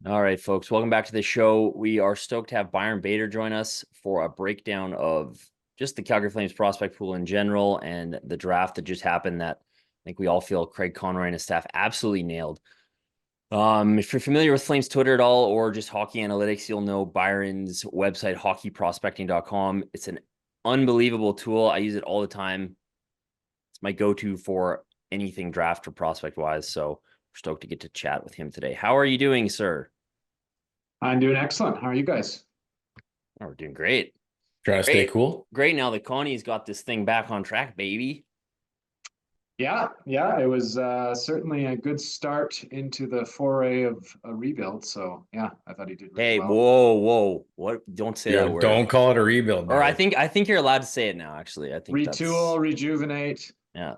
All right, folks, welcome back to the show. We are stoked to have Byron Bader join us for a breakdown of just the Calgary Flames prospect pool in general and the draft that just happened that I think we all feel Craig Conroy and his staff absolutely nailed. If you're familiar with Flames Twitter at all or just hockey analytics, you'll know Byron's website, hockeyprospecting.com. It's an unbelievable tool. I use it all the time. It's my go-to for anything draft or prospect wise. So we're stoked to get to chat with him today. How are you doing, sir? I'm doing excellent. How are you guys? Oh, we're doing great. Trying to stay Great. cool. Great. Now that Connie's got this thing back on track, baby. Yeah, it was certainly a good start into the foray of a rebuild. So yeah, I thought he did really Hey, well. whoa. What? Don't say that word. Don't call it a rebuild, Or I man. think you're allowed to say it now, actually. I think Retool, rejuvenate, yeah.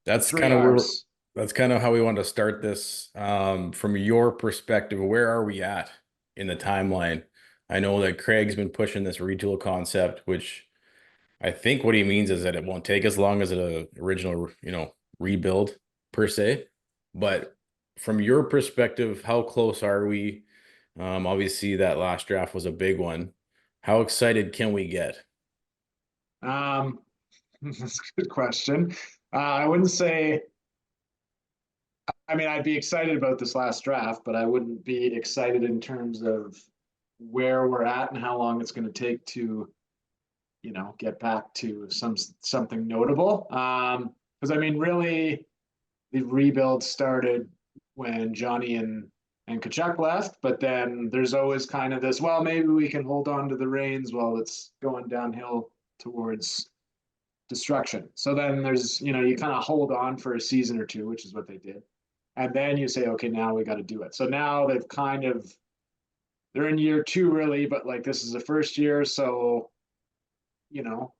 That's three kind of where R's. that's kind of how we want to start this. From your perspective, where are we at in the timeline? I know that Craig's been pushing this retool concept, which I think what he means is that it won't take as long as an original, rebuild per se. But from your perspective, how close are we? Obviously that last draft was a big one. How excited can we get? Um, that's a good question. I wouldn't say, I mean, I'd be excited about this last draft, but I wouldn't be excited in terms of where we're at and how long it's going to take to, get back to something notable. Because I mean, really, the rebuild started when Johnny and Kachuk left, but then there's always kind of this, well, maybe we can hold on to the reins while it's going downhill towards destruction. So then there's, you kind of hold on for a season or two, which is what they did. And then you say, okay, now we got to do it. So now they're in year two really, but like this is the first year. So,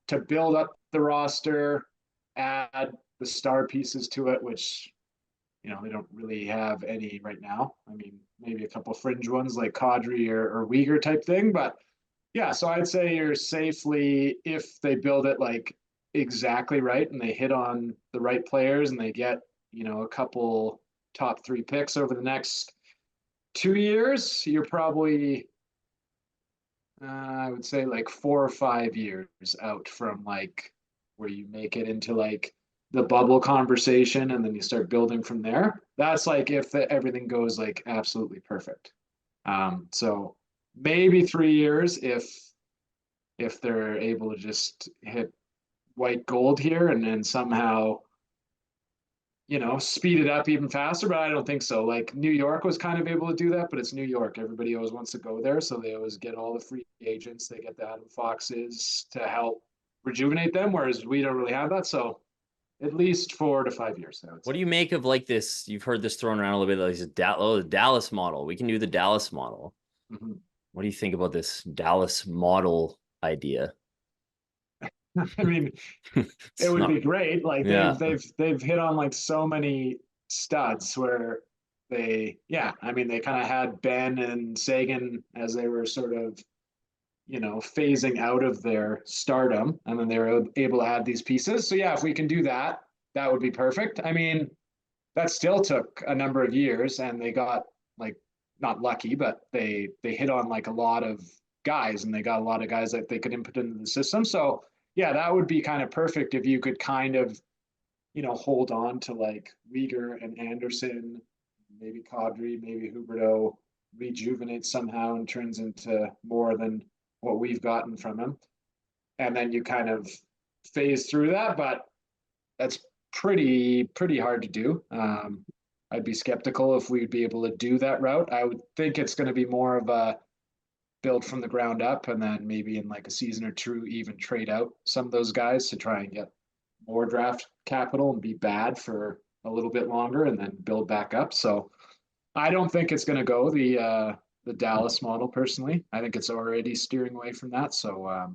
to build up the roster, add the star pieces to it, which they don't really have any right now. I mean, maybe a couple fringe ones like Kadri or Uyghur type thing, but yeah. So I'd say you're safely, if they build it like exactly right and they hit on the right players and they get a couple top three picks over the next 2 years, you're probably I would say like 4 or 5 years out from like where you make it into like the bubble conversation and then you start building from there. That's like if everything goes like absolutely perfect. So maybe 3 years if they're able to just hit white gold here and then somehow speed it up even faster, but I don't think so. Like New York was kind of able to do that, but it's New York. Everybody always wants to go there. So they always get all the free agents. They get the Adam Foxes to help rejuvenate them, whereas we don't really have that. So at least 4 to 5 years, I would What say. do you make of like this? You've heard this thrown around a little bit, like the Dallas model. We can do the Dallas model. Mm-hmm. What do you think about this Dallas model idea? I mean, it would be great. Like Yeah. they've hit on like so many studs where yeah, I mean they kind of had Ben and Sagan as they were sort of phasing out of their stardom, and then they were able to add these pieces. So yeah, if we can do that, that would be perfect. I mean, that still took a number of years, and they got like not lucky, but they hit on like a lot of guys, and they got a lot of guys that they could input into the system. So yeah, that would be kind of perfect if you could kind of hold on to like Uyghur and Anderson, maybe Kadri, maybe Huberto, rejuvenate somehow and turns into more than what we've gotten from him. And then you kind of phase through that, but that's pretty hard to do. I'd be skeptical if we'd be able to do that route. I would think it's going to be more of a build from the ground up, and then maybe in like a season or two, even trade out some of those guys to try and get more draft capital and be bad for a little bit longer, and then build back up. So I don't think it's going to go the Dallas model personally. I think it's already steering away from that. So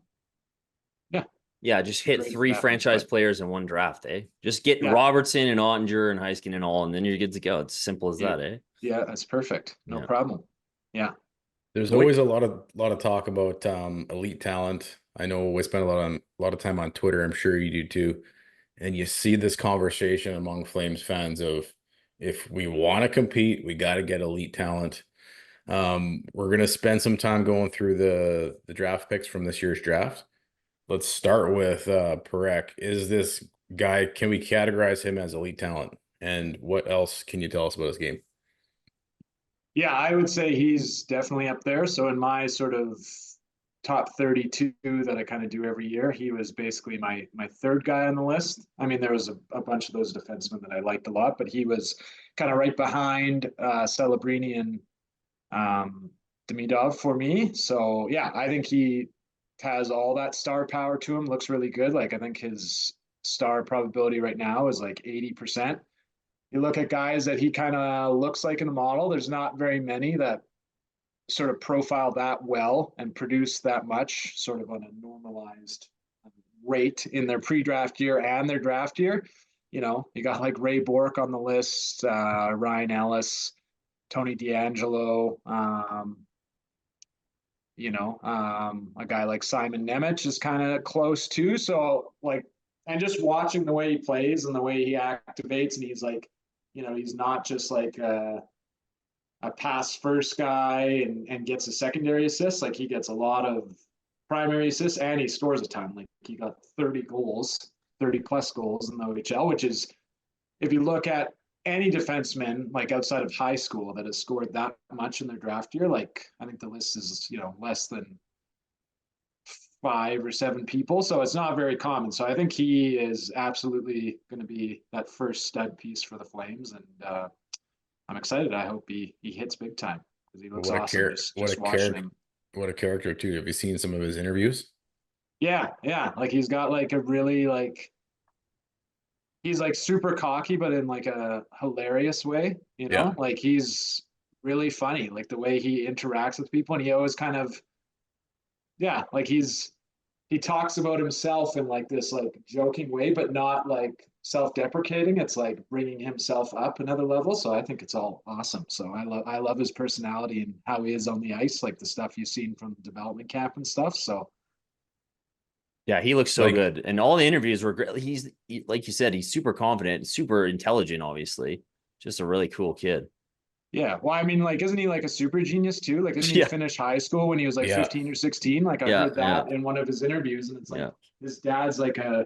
yeah, Yeah, just hit great if it three happens. franchise But players in one draft, eh? Just get yeah, Robertson and Ottinger and Heiskin and all, and then you're good to go. It's simple as yeah, that, eh? yeah, that's perfect. No Yeah. problem. Yeah. There's What? always a lot of talk about elite talent. I know we spend a lot of time on Twitter. I'm sure you do too. And you see this conversation among Flames fans of if we want to compete, we got to get elite talent. We're gonna spend some time going through the draft picks from this year's draft. Let's start with Parekh. Is this guy, can we categorize him as elite talent? And what else can you tell us about his game? Yeah, I would say he's definitely up there. So in my sort of top 32 that I kind of do every year, he was basically my third guy on the list. I mean, there was a bunch of those defensemen that I liked a lot, but he was kind of right behind Celebrini and Demidov for me. So yeah, I think he has all that star power to him. Looks really good. Like I think his star probability right now is like 80%. You look at guys that he kind of looks like in the model, there's not very many that sort of profile that well and produce that much sort of on a normalized rate in their pre-draft year and their draft year. You know, you got like Ray Bork on the list, Ryan Ellis, Tony D'Angelo, a guy like Simon Nemec is kind of close too. So like, and just watching the way he plays and the way he activates, and he's like, he's not just like a pass first guy and gets a secondary assist. Like he gets a lot of primary assists and he scores a ton. Like he got 30 goals, 30 plus goals in the OHL, which is, if you look at any defenseman like outside of high school that has scored that much in their draft year, like I think the list is, less than 5 or 7 people. So it's not very common. So I think he is absolutely going to be that first stud piece for the Flames. And I'm excited. I hope he hits big time because he looks awesome. Just watching him. What a character too. Have you seen some of his interviews? Yeah. Like he's got like a really like, he's like super cocky, but in like a hilarious way, Yeah. like he's really funny, like the way he interacts with people. And he always kind of, yeah, like he talks about himself in like this like joking way, but not like self-deprecating. It's like bringing himself up another level. So I think it's all awesome. So I love his personality and how he is on the ice, like the stuff you've seen from the development camp and stuff. So yeah, he looks so good, and all the interviews were great. Like you said, he's super confident, super intelligent. Obviously, just a really cool kid. yeah, well, I mean, like, isn't he like a super genius too? Like, didn't he finish high school when he was like 15 or 16? Like, I heard that in one of his interviews, and it's like his dad's like a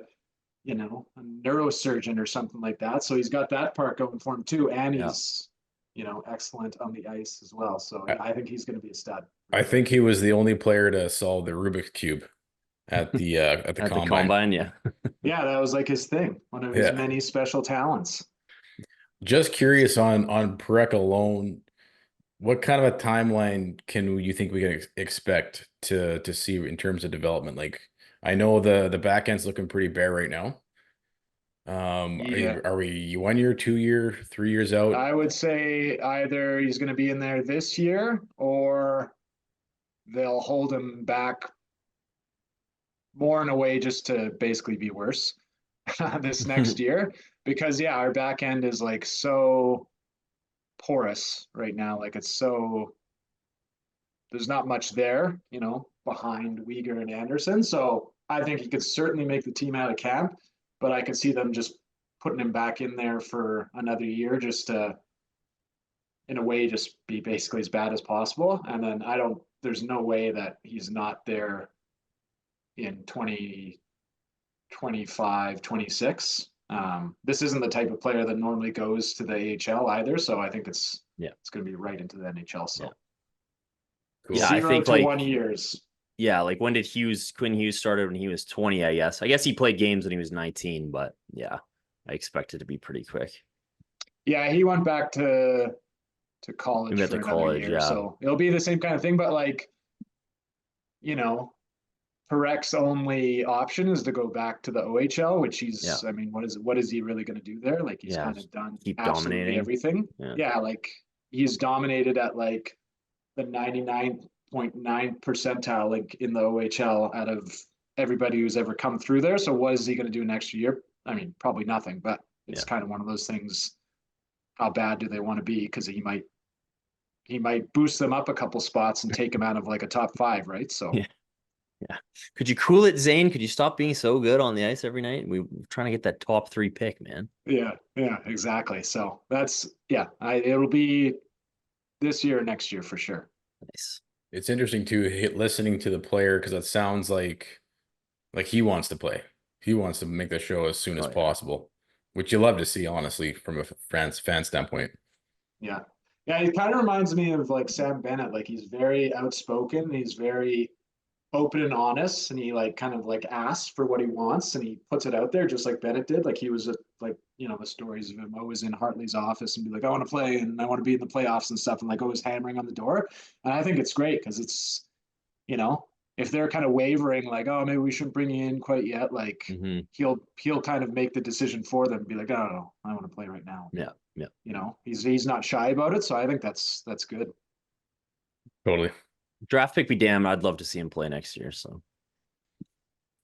neurosurgeon or something like that. So he's got that part going for him too, and he's excellent on the ice as well. So yeah, I think he's going to be a stud. I think he was the only player to solve the Rubik's Cube at the combine. Yeah. Yeah, that was like his thing, one of his many special talents. Just curious on Parekh alone, what kind of a timeline can you think we can expect to see in terms of development? Like I know the back end's looking pretty bare right now. Are we 1 year, 2 year, 3 years out? I would say either he's going to be in there this year or they'll hold him back more in a way just to basically be worse this next year. Because our back end is like so porous right now. Like it's so, there's not much there, behind Uyghur and Anderson. So I think he could certainly make the team out of camp, but I could see them just putting him back in there for another year just to, in a way, just be basically as bad as possible. And then there's no way that he's not there in 2025, 26. This isn't the type of player that normally goes to the AHL either. So I think it's going to be right into the NHL. So cool. I think like 1 years. Yeah, like when did Quinn Hughes started when he was 20, I guess. I guess he played games when he was 19, but yeah, I expect it to be pretty quick. Yeah, he went back to college for another year. So it'll be the same kind of thing, but like, Parekh's only option is to go back to the OHL, which he's, I mean, what is he really going to do there? Like he's kind of done absolutely everything. Yeah. Like he's dominated at like the 99.9 percentile, like in the OHL out of everybody who's ever come through there. So what is he going to do next year? I mean, probably nothing, but it's kind of one of those things. How bad do they want to be? Because he might boost them up a couple spots and take them out of like a top 5, right? So yeah. Could you cool it, Zayne? Could you stop being so good on the ice every night? We're trying to get that top 3 pick, man. Yeah, exactly. So that's it'll be this year or next year for sure. Nice. It's interesting too, listening to the player, because it sounds like he wants to play. He wants to make the show as soon as possible, which you love to see, honestly, from a fan standpoint. Yeah. Yeah, he kind of reminds me of like Sam Bennett. Like he's very outspoken. He's very open and honest, and he like kind of like asks for what he wants and he puts it out there just like Bennett did. Like he was like, you know, the stories of him always in Hartley's office and be like, I want to play and I want to be in the playoffs and stuff, and like always hammering on the door. And I think it's great because it's, you know, if they're kind of wavering, like, oh, maybe we shouldn't bring you in quite yet, like he'll kind of make the decision for them and be like, oh, no, I want to play right now. Yeah. Yeah. You know, he's not shy about it. So I think that's good. Totally. Draft pick be damned. I'd love to see him play next year. So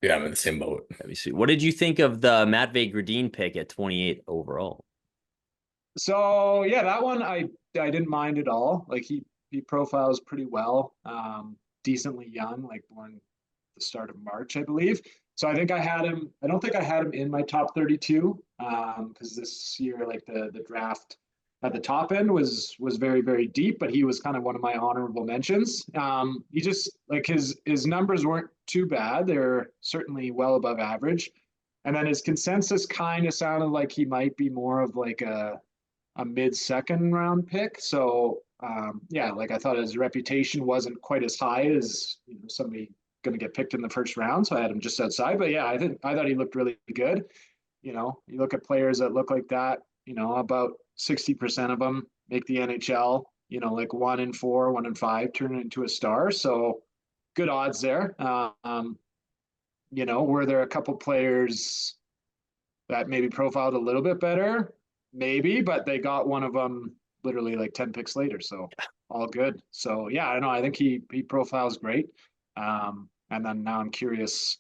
yeah, I'm in the same boat. That'd be sweet. What did you think of the Matvei Gridin pick at 28 overall? So yeah, that one I didn't mind at all. Like he profiles pretty well. Decently young, like born the start of March, I believe. So I think I had him. I don't think I had him in my top 32 because this year, like the draft at the top end was very, very deep, but he was kind of one of my honorable mentions. He just like his numbers weren't too bad. They're certainly well above average. And then his consensus kind of sounded like he might be more of like a mid-second round pick. So yeah, like I thought his reputation wasn't quite as high as, you know, somebody going to get picked in the first round. So I had him just outside. But yeah, I thought he looked really good. You know, you look at players that look like that, you know, about 60% of them make the NHL, you know, like 1 in 4, 1 in 5 turn into a star. So good odds there. You know, were there a couple players that maybe profiled a little bit better? Maybe, but they got one of them literally like 10 picks later. So all good. So yeah, I don't know. I think he profiles great. And then now I'm curious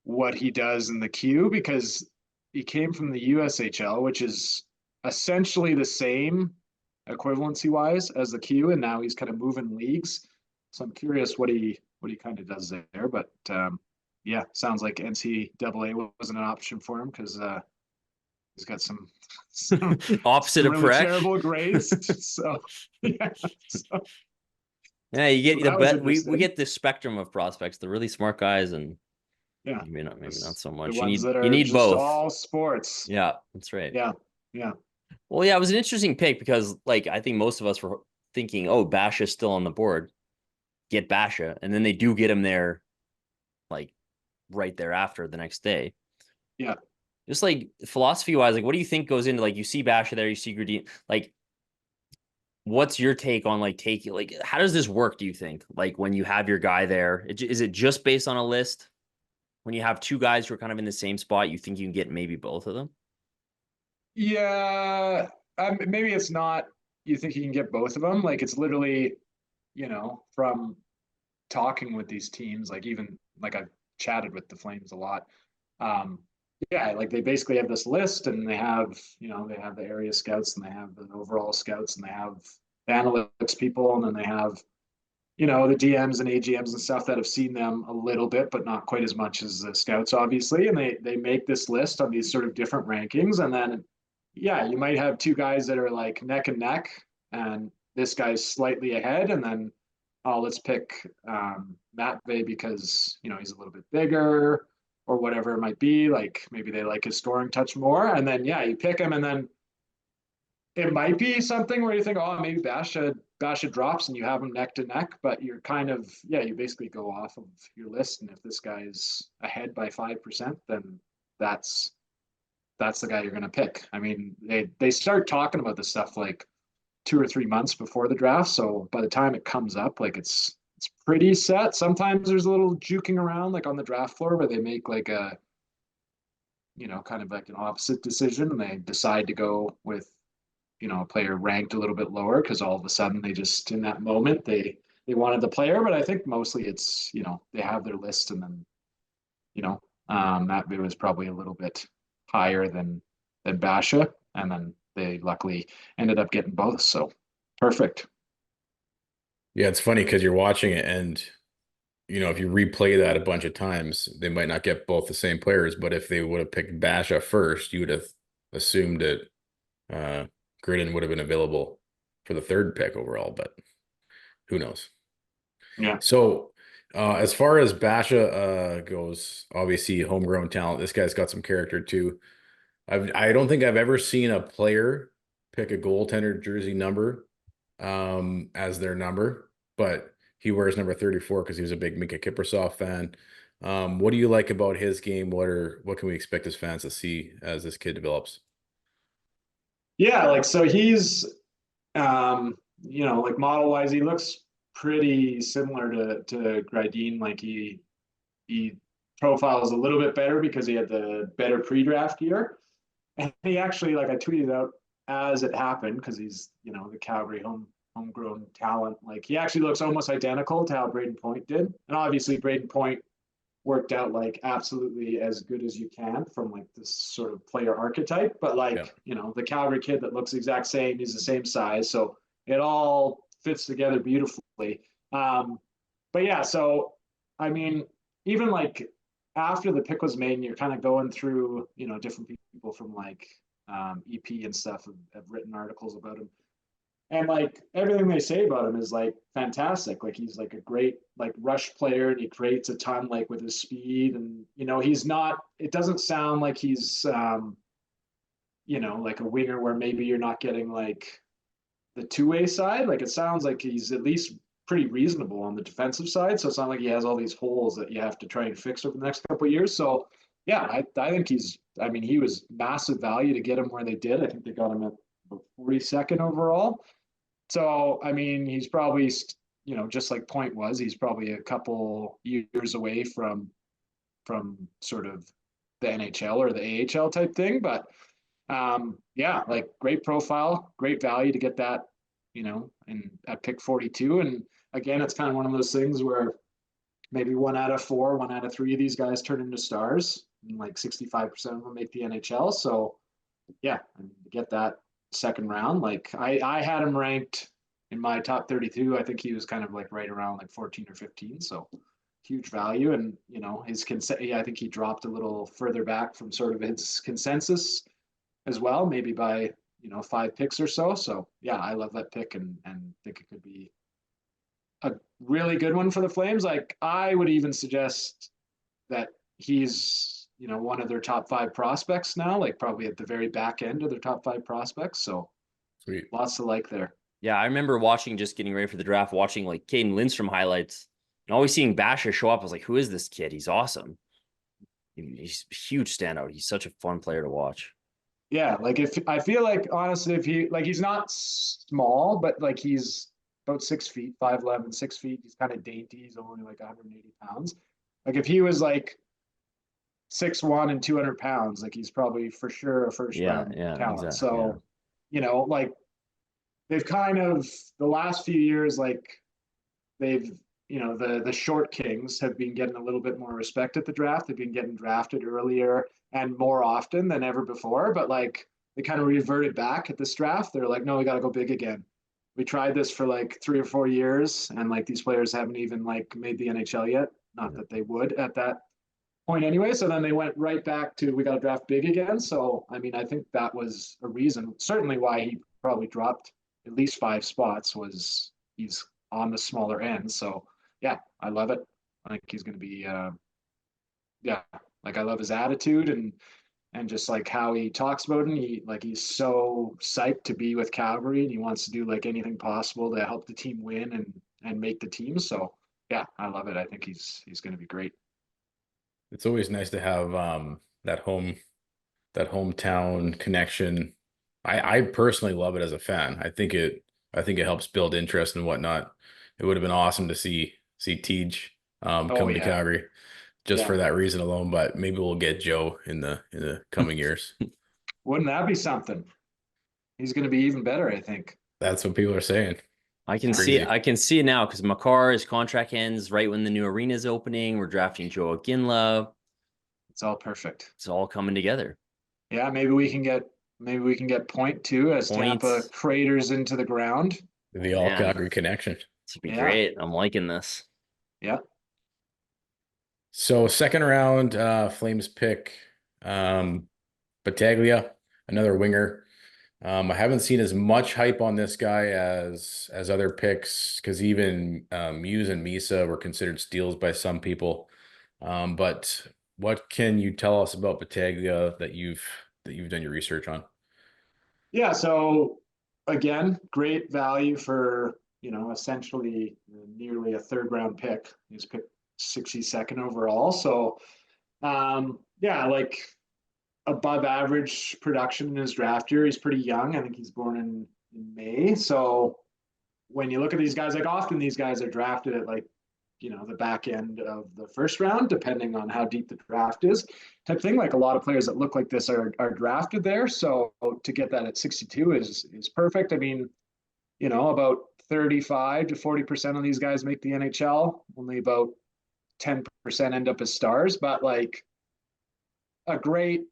what he does in the queue because he came from the USHL, which is essentially the same equivalency wise as the queue, and now he's kind of moving leagues. So I'm curious what he kind of does there. But yeah, sounds like NCAA wasn't an option for him because he's got some opposite some of really Parekh. terrible grades. So yeah, yeah, you get so the bet. We get this spectrum of prospects, the really smart guys, and yeah, maybe not so much. The ones that are you need just both. all sports. Yeah, that's right. Yeah. Well, yeah, it was an interesting pick because, like, I think most of us were thinking, oh, Basha's still on the board. Get Basha. And then they do get him there, like, right thereafter the next day. Yeah. Just, like, philosophy-wise, like, what do you think goes into, like, you see Basha there, you see Gridin. Like, what's your take on, like, taking, like, how does this work, do you think? Like, when you have your guy there, is it just based on a list? When you have two guys who are kind of in the same spot, you think you can get maybe both of them? Yeah, maybe it's not. You think you can get both of them? Like it's literally, you know, from talking with these teams. Like even like I've chatted with the Flames a lot. Yeah, like they basically have this list, and they have, you know, they have the area scouts, and they have the overall scouts, and they have the analytics people, and then they have, you know, the DMs and AGMs and stuff that have seen them a little bit, but not quite as much as the scouts, obviously. And they make this list on these sort of different rankings, and then yeah, you might have two guys that are like neck and neck, and this guy's slightly ahead, and then oh, let's pick Matvei because, you know, he's a little bit bigger or whatever it might be. Like maybe they like his scoring touch more, and then yeah, you pick him, and then it might be something where you think, oh, maybe Basha drops and you have him neck to neck, but you're kind of, yeah, you basically go off of your list, and if this guy is ahead by 5%, then that's the guy you're going to pick. I mean, they start talking about this stuff like 2 or 3 months before the draft. So by the time it comes up, like it's pretty set. Sometimes there's a little juking around, like on the draft floor, where they make like a, you know, kind of like an opposite decision, and they decide to go with, you know, a player ranked a little bit lower because all of a sudden they just in that moment they wanted the player. But I think mostly it's, you know, they have their list, and then, you know, that was probably a little bit higher than Basha, and then they luckily ended up getting both. So perfect. Yeah, it's funny because you're watching it, and you know, if you replay that a bunch of times, they might not get both the same players. But if they would have picked Basha first, you would have assumed that Gridin would have been available for the third pick overall, but who knows? Yeah. So as far as Basha goes, obviously homegrown talent. This guy's got some character too. I don't think I've ever seen a player pick a goaltender jersey number as their number, but he wears number 34 because he was a big Mika Kiprasov fan. What do you like about his game? What can we expect as fans to see as this kid develops? Yeah, like so he's like model wise, he looks pretty similar to Gridin. Like he profiles a little bit better because he had the better pre-draft year. And he actually, like I tweeted out as it happened, because he's, the Calgary homegrown talent. Like he actually looks almost identical to how Braden Point did. And obviously Braden Point worked out like absolutely as good as you can from like this sort of player archetype. But like, the Calgary kid that looks the exact same, he's the same size. So it all fits together beautifully. But yeah, so I mean, even like after the pick was made and you're kind of going through, different people from like EP and stuff have written articles about him. And like everything they say about him is like fantastic. Like he's like a great like rush player and he creates a ton like with his speed. And, he's not, it doesn't sound like he's, like a winger where maybe you're not getting like the two-way side. Like it sounds like he's at least pretty reasonable on the defensive side. So it's not like he has all these holes that you have to try and fix over the next couple of years. So yeah, I think he was massive value to get him where they did. I think they got him at 42nd overall. So, I mean, he's probably, just like Point was, he's probably a couple years away from sort of the NHL or the AHL type thing. But yeah, like great profile, great value to get that, and at pick 42. And again, it's kind of one of those things where maybe 1 out of 4, 1 out of 3 of these guys turn into stars, and like 65% of them make the NHL. So yeah, to get that second round, like I had him ranked in my top 32. I think he was kind of like right around like 14 or 15. So huge value. And his I think he dropped a little further back from sort of his consensus as well, maybe by 5 picks or so. So yeah, I love that pick and think it could be a really good one for the Flames. Like I would even suggest that he's one of their top 5 prospects now, like probably at the very back end of their top 5 prospects. So Sweet. lots to like there. Yeah, I remember just getting ready for the draft, watching like Caden Lindstrom highlights and always seeing Basha show up. I was like, who is this kid? He's awesome. He's a huge standout. He's such a fun player to watch. Yeah, like if I feel like honestly, if he's not small, but like he's about 6 feet, 5'11", 6 feet. He's kind of dainty. He's only like 180 pounds. Like if he was like 6'1" and 200 pounds, like he's probably for sure a first round talent. Exactly, so, like they've kind of the last few years, like they've, the short kings have been getting a little bit more respect at the draft. They've been getting drafted earlier and more often than ever before, but like they kind of reverted back at this draft. They're like, no, we got to go big again. We tried this for like 3 or 4 years, and like these players haven't even like made the NHL yet. Not that they would at that point anyway. So then they went right back to we got to draft big again. So I mean, I think that was a reason, certainly why he probably dropped at least 5 spots, was he's on the smaller end. So yeah, I love it. I think he's going to be yeah, like I love his attitude and just like how he talks about it. He's so psyched to be with Calgary, and he wants to do like anything possible to help the team win and make the team. So yeah, I love it. I think he's going to be great. It's always nice to have that hometown connection. I personally love it as a fan. I think it helps build interest and whatnot. It would have been awesome to see Tej come to Calgary just for that reason alone, but maybe we'll get Joe in the coming years. Wouldn't that be something? He's going to be even better, I think. That's what people are saying. I can see it now because Makar's contract ends right when the new arena is opening. We're drafting Joe Aginla. It's all perfect. It's all coming together. Yeah, maybe we can get Point too as Tampa craters into the ground. The all Calgary connection. This would be great. I'm liking this. Yeah. So second round, Flames pick Battaglia, another winger. I haven't seen as much hype on this guy as other picks, because even Mews and Misa were considered steals by some people. But what can you tell us about Battaglia that you've done your research on? Yeah, so again, great value for, essentially nearly a third round pick. He's picked 62nd overall. So yeah, like above average production in his draft year. He's pretty young. I think he's born in May. So when you look at these guys, like often these guys are drafted at like, the back end of the first round, depending on how deep the draft is, type thing. Like a lot of players that look like this are drafted there. So to get that at 62 is perfect. I mean, about 35 to 40% of these guys make the NHL. Only about 10% end up as stars, but like a great,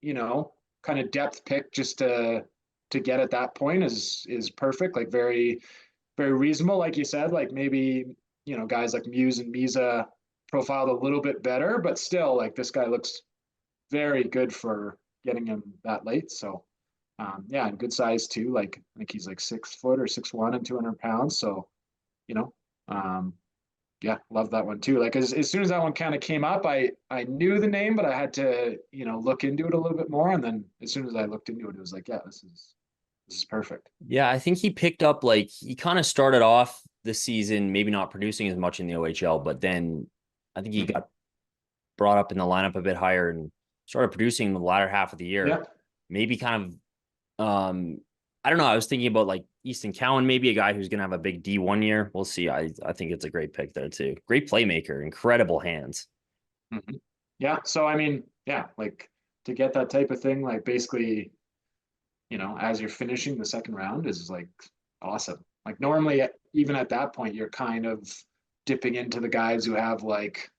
kind of depth pick just to get at that point is perfect. Like very, very reasonable. Like you said, like maybe, guys like Mews and Misa profiled a little bit better, but still like this guy looks very good for getting him that late. So yeah, and good size too. Like I think he's like 6 foot or 6'1" and 200 pounds. So, you know, yeah, love that one too. Like as soon as that one kind of came up, I knew the name, but I had to, look into it a little bit more. And then as soon as I looked into it, it was like, yeah, this is perfect. Yeah, I think he picked up like he kind of started off the season maybe not producing as much in the OHL, but then I think he got brought up in the lineup a bit higher and started producing in the latter half of the year. Yeah. Maybe kind of I don't know. I was thinking about like Easton Cowan, maybe a guy who's gonna have a big D1 year. We'll see. I think it's a great pick there too. Great playmaker, incredible hands. Mm-hmm. Yeah. So I mean, yeah, like to get that type of thing, like basically, as you're finishing the second round is like awesome. Like normally, even at that point, you're kind of dipping into the guys who have like,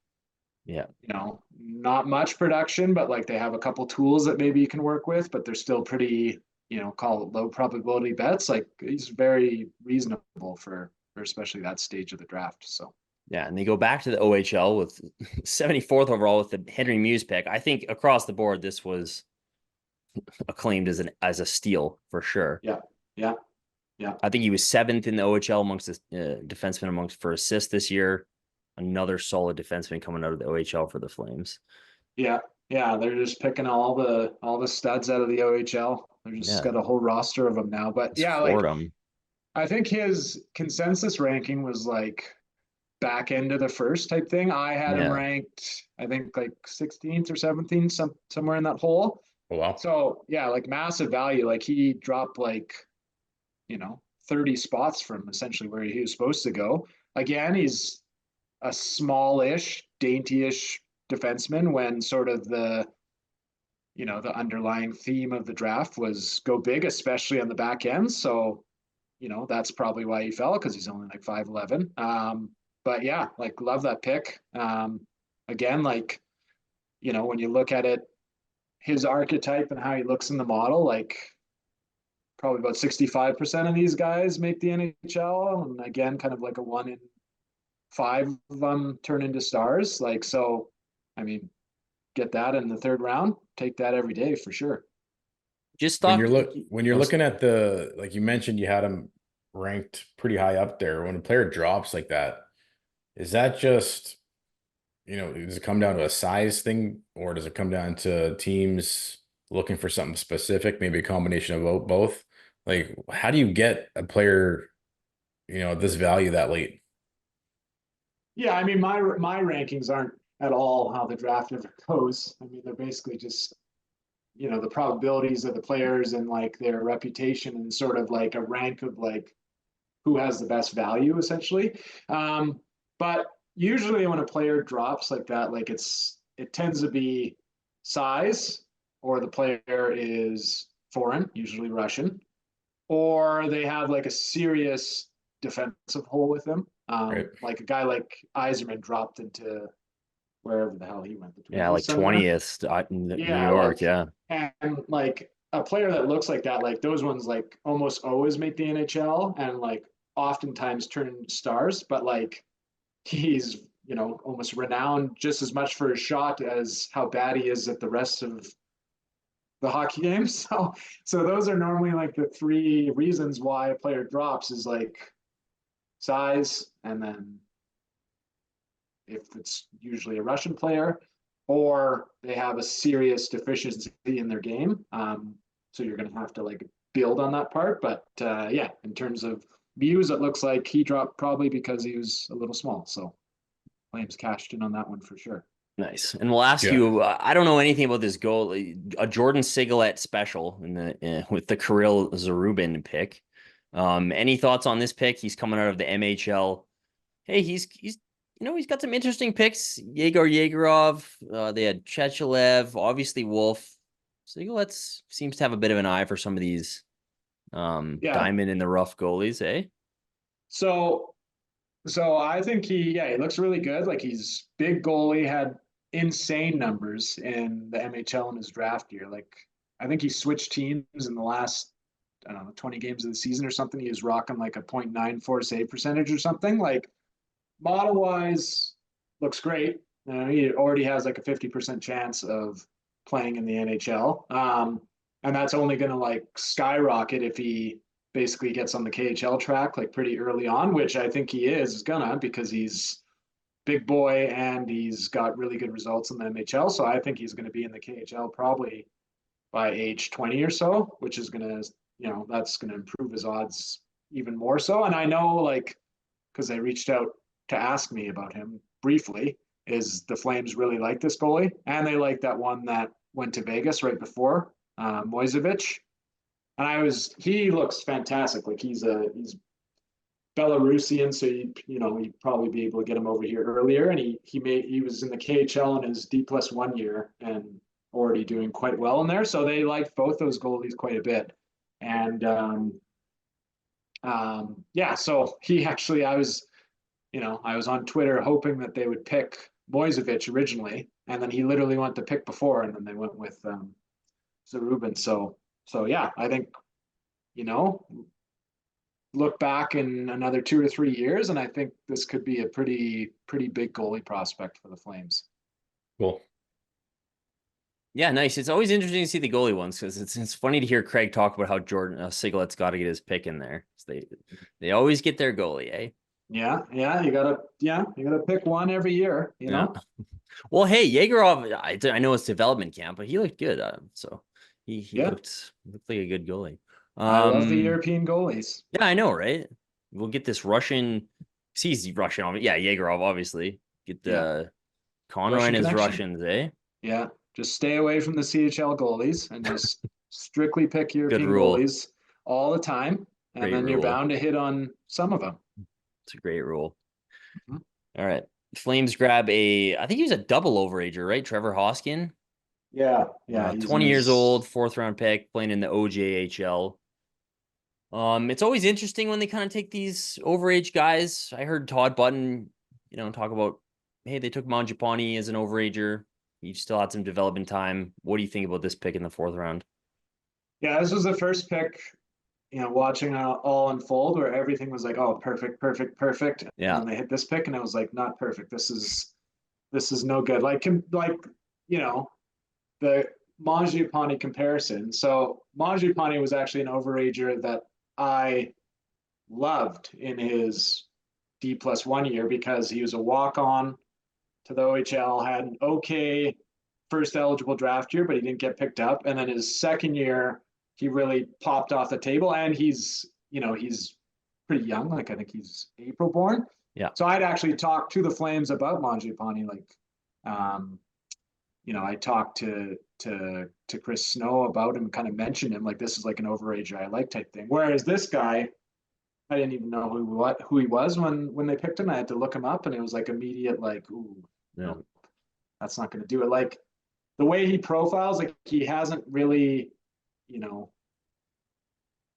yeah, not much production, but like they have a couple tools that maybe you can work with, but they're still pretty, call it low probability bets. Like he's very reasonable for especially that stage of the draft. So yeah, and they go back to the OHL with 74th overall with the Henry Mews pick. I think across the board, this was acclaimed as a steal for sure. Yeah, yeah, yeah. I think he was 7th in the OHL amongst the defensemen for assists this year. Another solid defenseman coming out of the OHL for the Flames. Yeah, yeah. They're just picking all the studs out of the OHL. They're just got a whole roster of them now. But it's yeah, Fordham. like I think his consensus ranking was like back end of the first type thing. I had him ranked, I think like 16th or 17th, somewhere in that hole. Oh, wow. So yeah, like massive value. Like he dropped like, 30 spots from essentially where he was supposed to go. Again, he's a smallish, dainty-ish defenseman when sort of the underlying theme of the draft was go big, especially on the back end. So, that's probably why he fell, because he's only like 5'11". But yeah, like love that pick. Again, like, when you look at it, his archetype and how he looks in the model, like probably about 65% of these guys make the NHL. And again, kind of like a 1 in 5 of them turn into stars. Like, so, I mean, get that in the third round, take that every day for sure. Just thought when you're looking at the, like you mentioned, you had him ranked pretty high up there. When a player drops like that, is that just, does it come down to a size thing, or does it come down to teams looking for something specific, maybe a combination of both? Like, how do you get a player, this value that late? Yeah, I mean, my rankings aren't at all how the draft ever goes. I mean, they're basically just, the probabilities of the players and like their reputation and sort of like a rank of like who has the best value essentially. But usually when a player drops like that, like it tends to be size, or the player is foreign, usually Russian, or they have like a serious defensive hole with them. Right. Like a guy like Yzerman dropped into wherever the hell he went. Yeah, like 20th in New York. Like, and like a player that looks like that, like those ones, like almost always make the NHL and like oftentimes turn into stars. But like he's almost renowned just as much for his shot as how bad he is at the rest of the hockey game. So those are normally like the three reasons why a player drops is like size, and then if it's usually a Russian player, or they have a serious deficiency in their game. So you're going to have to like build on that part. But yeah, in terms of Mews, it looks like he dropped probably because he was a little small. So Flames cashed in on that one for sure. Nice. And we'll ask Yeah. you, I don't know anything about this goal, a Jordan Sigalet special in the with the Kirill Zarubin pick. Any thoughts on this pick? He's coming out of the MHL. Hey, he's he's got some interesting picks. Yegorov, they had Chechelev, obviously Wolf. Sigalet seems to have a bit of an eye for some of these Yeah. diamond in the rough goalies, eh? So I think he looks really good. Like he's big goalie, had insane numbers in the MHL in his draft year. Like I think he switched teams in the last, I don't know, 20 games of the season or something. He was rocking like a .94 save percentage or something. Like model wise, looks great. He already has like a 50% chance of playing in the NHL. And that's only going to like skyrocket if he basically gets on the KHL track like pretty early on, which I think he is gonna, because he's big boy and he's got really good results in the MHL. So I think he's going to be in the KHL probably by age 20 or so, which is going to, that's going to improve his odds even more so. And I know, like, because they reached out to ask me about him briefly, is the Flames really like this goalie, and they like that one that went to Vegas right before, Moisevich. And he looks fantastic. Like he's Belarusian, so you'd probably be able to get him over here earlier. And he was in the KHL in his D+1 year and already doing quite well in there. So they liked both those goalies quite a bit. And yeah, so he actually, I was on Twitter hoping that they would pick Moisevich originally, and then he literally went to pick before, and then they went with Zarubin. So yeah, I think, look back in another 2 or 3 years, and I think this could be a pretty big goalie prospect for the Flames. Cool. Yeah, nice. It's always interesting to see the goalie ones, because it's funny to hear Craig talk about how Jordan Sigalet's got to get his pick in there. So they always get their goalie, eh? Yeah, you gotta pick one every year, Yeah. Well, hey, Yegorov, I know it's development camp, but he looked good. So he looked like a good goalie. I love the European goalies. Yeah, I know, right? We'll get this Russian. He's Russian. Yeah, Yegorov, obviously. Get the Conroy Russian and his connection. Russians, eh? Yeah, just stay away from the CHL goalies and just strictly pick European rule. goalies all the time, and Great then you're rule. bound to hit on some of them. It's a great rule. Mhm. All right. Flames grab I think he was a double overager, right? Trevor Hoskin. Yeah. 20 years old, 4th round pick, playing in the OJHL. It's always interesting when they kind of take these overage guys. I heard Todd Button, talk about, hey, they took Mangiapane as an overager. He still had some development time. What do you think about this pick in the 4th round? Yeah, this was the first pick, watching it all unfold, where everything was like, oh, perfect. Yeah. And then they hit this pick and it was like, not perfect. This is no good. Like, the Mangiapane comparison. So Mangiapane was actually an overager that I loved in his D+1 year, because he was a walk-on to the OHL, had an okay first eligible draft year, but he didn't get picked up. And then his second year, he really popped off the table, and he's pretty young. Like I think he's April born. Yeah. So I'd actually talked to the Flames about Mangiapane. Like, I talked to Chris Snow about him, kind of mentioned him, like this is like an overager I like type thing. Whereas this guy, I didn't even know who he was when they picked him. I had to look him up, and it was like immediate, like, ooh, no, that's not going to do it. Like the way he profiles, like he hasn't really,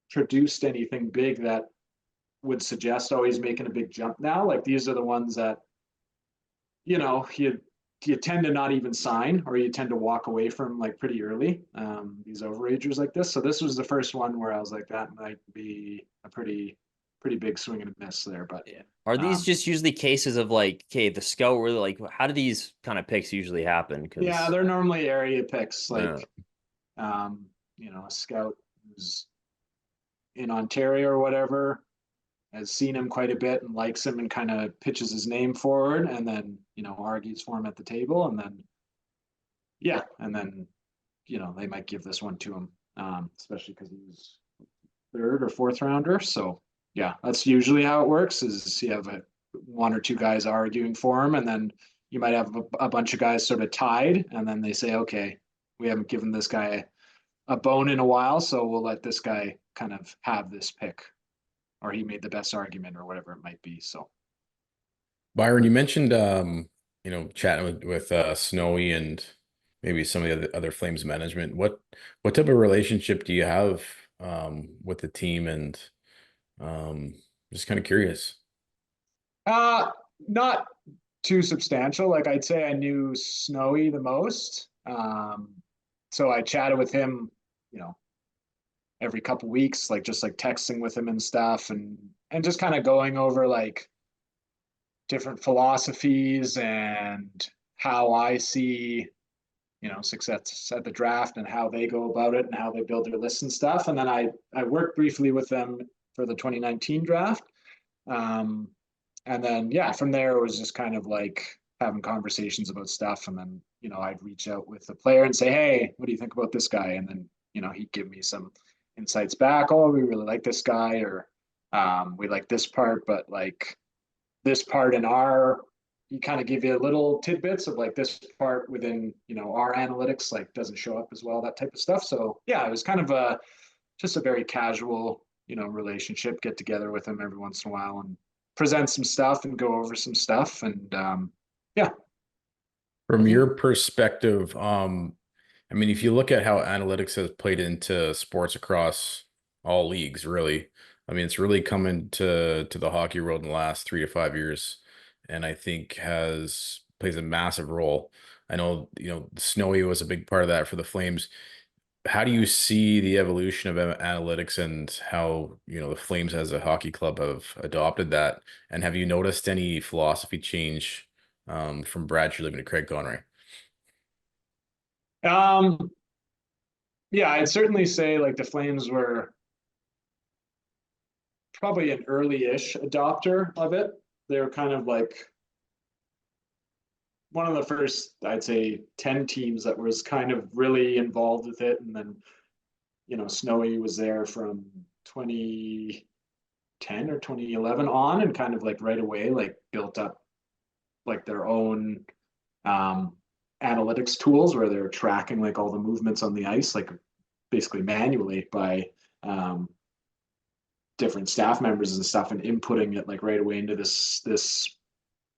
produced anything big that would suggest, oh, he's making a big jump now. Like these are the ones that, you tend to not even sign, or you tend to walk away from like pretty early, these overagers like this. So this was the first one where I was like, that might be a pretty big swing and a miss there. But yeah, are these just usually cases of like, okay, the scout really, like, how do these kind of picks usually happen? Yeah, they're normally area picks. Like A scout who's in Ontario or whatever has seen him quite a bit and likes him and kind of pitches his name forward and then, argues for him at the table. And then, they might give this one to him, especially because he was third or fourth rounder. So yeah, that's usually how it works is you have one or two guys arguing for him. And then you might have a bunch of guys sort of tied. And then they say, okay, we haven't given this guy a bone in a while. So we'll let this guy kind of have this pick, or he made the best argument or whatever it might be. So Byron, you mentioned chatting with Snowy and maybe some of the other Flames management. What type of relationship do you have with the team? And just kind of curious. Not too substantial. Like I'd say I knew Snowy the most. So I chatted with him, every couple weeks, just texting with him and stuff, and just kind of going over like different philosophies and how I see, success at the draft and how they go about it and how they build their lists and stuff. And then I worked briefly with them for the 2019 draft. And then, from there, it was just kind of like having conversations about stuff. And then, I'd reach out with the player and say, hey, what do you think about this guy? And then, he'd give me some insights back. Oh, we really like this guy, or we like this part, but like this part he kind of give you little tidbits of like this part within, our analytics, like doesn't show up as well, that type of stuff. So yeah, it was kind of just a very casual, relationship, get together with him every once in a while and present some stuff and go over some stuff. And From your perspective, if you look at how analytics has played into sports across all leagues, really, it's really come into the hockey world in the last 3 to 5 years, and I think plays a massive role. I know, Snowy was a big part of that for the Flames. How do you see the evolution of analytics and how, the Flames as a hockey club have adopted that? And have you noticed any philosophy change from Brad Treliving to Craig Conroy? Yeah, I'd certainly say like the Flames were probably an early-ish adopter of it. They were kind of like one of the first, I'd say, 10 teams that was kind of really involved with it. And then, Snowy was there from 2010 or 2011 on, and kind of like right away, like built up like their own analytics tools where they're tracking like all the movements on the ice, like basically manually by different staff members and stuff, and inputting it like right away into this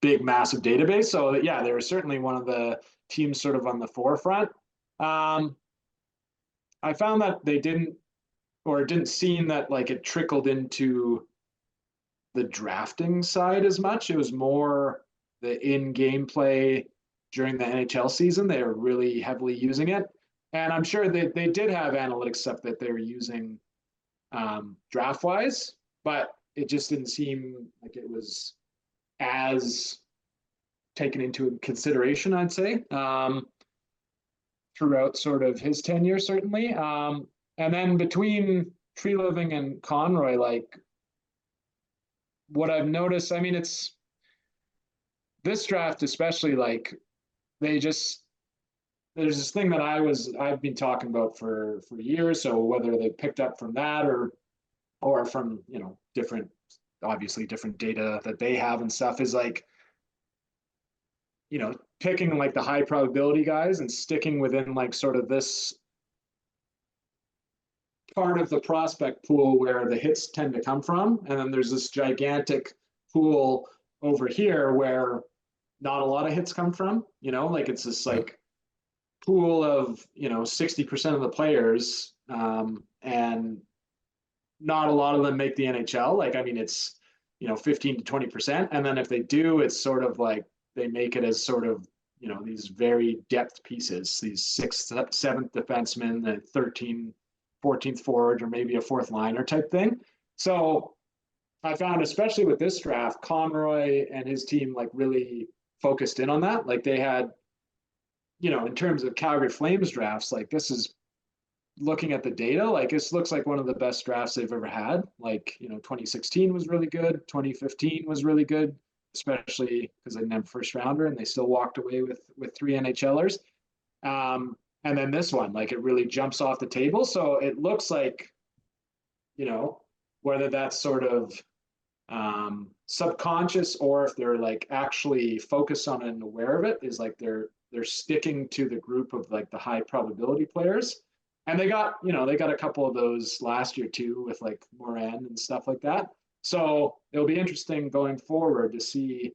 big massive database. So yeah, they were certainly one of the teams sort of on the forefront. I found that it didn't seem that like it trickled into the drafting side as much. It was more the in-game play during the NHL season. They were really heavily using it. And I'm sure they did have analytics stuff that they were using draft-wise, but it just didn't seem like it was as taken into consideration, I'd say, throughout sort of his tenure, certainly. And then between Treliving and Conroy, like what I've noticed, it's this draft especially, like there's this thing that I've been talking about for years. So whether they picked up from that or from, obviously different data that they have and stuff, is like, picking like the high probability guys and sticking within like sort of this part of the prospect pool where the hits tend to come from. And then there's this gigantic pool over here where not a lot of hits come from, like it's this like pool of, 60% of the players, and not a lot of them make the NHL. Like, it's, 15 to 20%. And then if they do, it's sort of like, they make it as sort of, these very depth pieces, these 6th, 7th defensemen, the 14th forward, or maybe a 4th liner type thing. So I found, especially with this draft, Conroy and his team like really focused in on that. Like they had, in terms of Calgary Flames drafts, like this is looking at the data, like this looks like one of the best drafts they've ever had. Like, 2016 was really good. 2015 was really good, especially because they didn't have a first rounder and they still walked away with three NHLers. And then this one, like it really jumps off the table. So it looks like, whether that's sort of subconscious or if they're like actually focused on it and aware of it, is like they're sticking to the group of like the high probability players. And they got a couple of those last year too, with like Moran and stuff like that. So it'll be interesting going forward to see,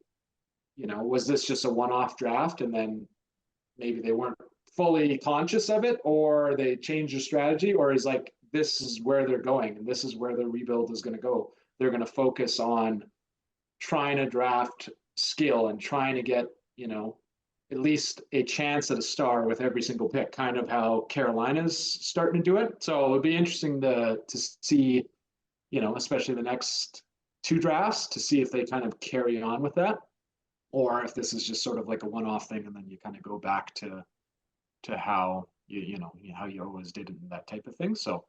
was this just a one-off draft and then maybe they weren't fully conscious of it, or they changed their strategy, or is like this is where they're going and this is where the rebuild is going to go. They're going to focus on trying to draft skill and trying to get, at least a chance at a star with every single pick, kind of how Carolina's starting to do it. So it would be interesting to see, especially the next two drafts, to see if they kind of carry on with that, or if this is just sort of like a one-off thing and then you kind of go back to how how you always did it and that type of thing. So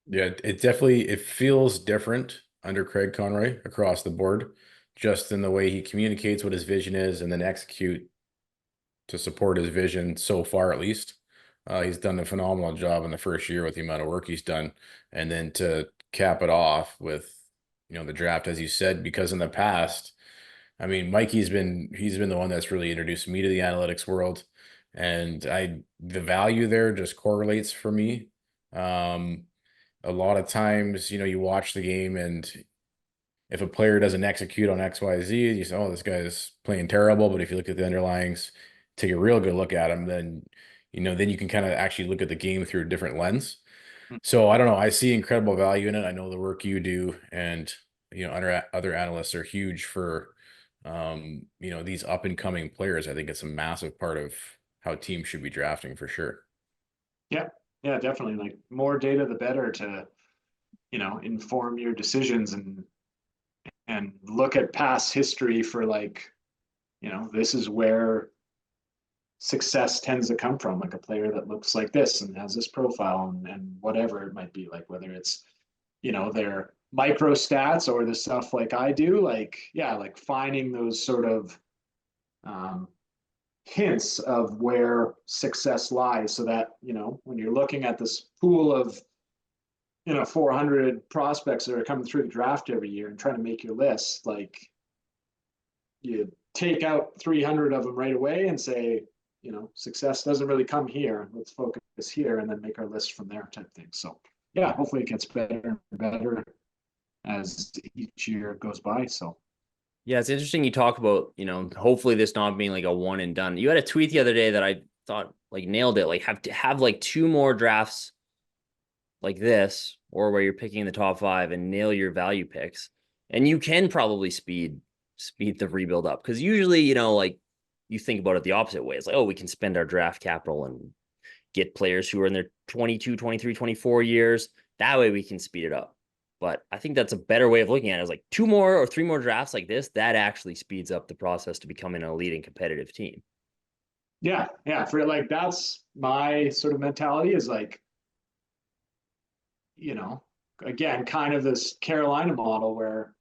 Yeah, it feels different under Craig Conroy across the board, just in the way he communicates what his vision is and then execute to support his vision so far, at least. He's done a phenomenal job in the first year with the amount of work he's done. And then to cap it off with, the draft, as you said, because in the past, I mean, he's been the one that's really introduced me to the analytics world. And the value there just correlates for me. A lot of times, you watch the game and if a player doesn't execute on XYZ, you say, oh, this guy's playing terrible. But if you look at the underlyings, take a real good look at him, then you can kind of actually look at the game through a different lens. So I don't know. I see incredible value in it. I know the work you do, and other analysts are huge for these up and coming players. I think it's a massive part of how teams should be drafting for sure. yeah, definitely. Like more data, the better to inform your decisions and look at past history for like, this is where success tends to come from, like a player that looks like this and has this profile and whatever it might be, like whether it's their micro stats or the stuff like I do, like like finding those sort of hints of where success lies, so that when you're looking at this pool of 400 prospects that are coming through the draft every year and trying to make your list, like you take out 300 of them right away and say, success doesn't really come here. Let's focus here and then make our list from there type thing. So yeah, hopefully it gets better and better as each year goes by. So yeah, it's interesting you talk about, hopefully this not being like a one and done. You had a tweet the other day that I thought like nailed it. Like have like two more drafts like this, or where you're picking the top 5 and nail your value picks. And you can probably speed the rebuild up. Because usually, like you think about it the opposite way. It's like, oh, we can spend our draft capital and get players who are in their 22, 23, 24 years. That way we can speed it up. But I think that's a better way of looking at it. Is like 2 more or 3 more drafts like this, that actually speeds up the process to becoming an elite and competitive team. Yeah. For like, that's my sort of mentality, is like, again, kind of this Carolina model where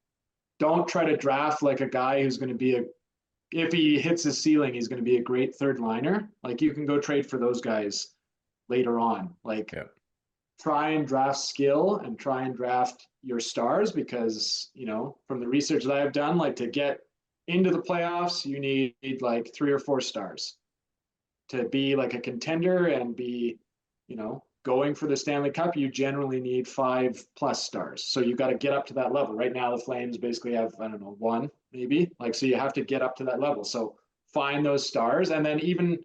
don't try to draft like a guy who's going to be if he hits his ceiling, he's going to be a great third liner. Like you can go trade for those guys later on. Like try and draft skill and try and draft your stars, because, from the research that I've done, like to get into the playoffs, you need like 3 or 4 stars to be like a contender and be, going for the Stanley Cup. You generally need 5+ stars. So you got to get up to that level. Right now, the Flames basically have, 1 maybe. Like, so you have to get up to that level. So find those stars. And then even,